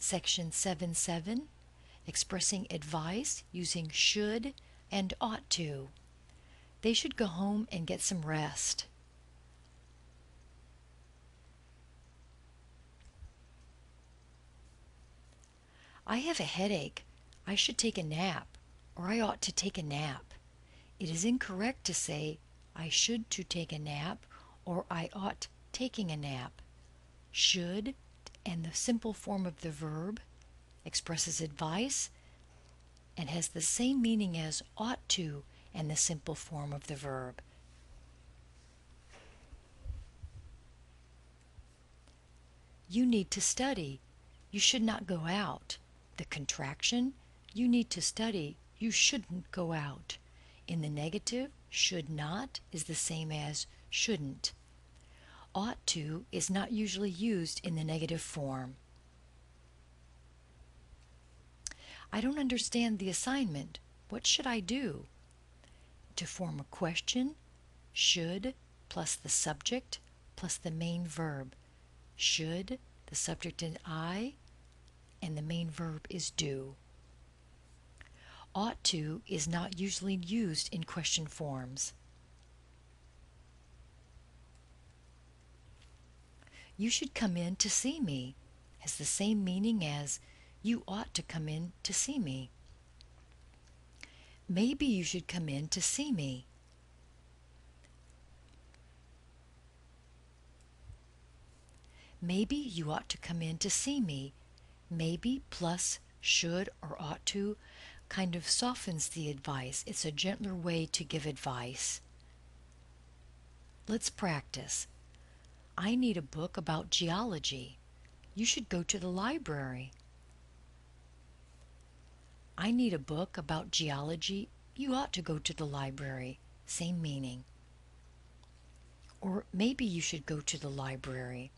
Section 7.7, expressing advice using should and ought to. They should go home and get some rest. I have a headache. I should take a nap, or I ought to take a nap. It is incorrect to say I should to take a nap or I ought taking a nap. Should and the simple form of the verb expresses advice and has the same meaning as ought to and the simple form of the verb. You need to study. You should not go out. The contraction, you need to study. You shouldn't go out. In the negative, should not is the same as shouldn't. Ought to is not usually used in the negative form. I don't understand the assignment. What should I do? To form a question, should plus the subject plus the main verb. Should, the subject is I, and the main verb is do. Ought to is not usually used in question forms. You should come in to see me has the same meaning as you ought to come in to see me. Maybe you should come in to see me. Maybe you ought to come in to see me. Maybe plus should or ought to kind of softens the advice. It's a gentler way to give advice. Let's practice. I need a book about geology. You should go to the library. I need a book about geology. You ought to go to the library. Same meaning. Or maybe you should go to the library.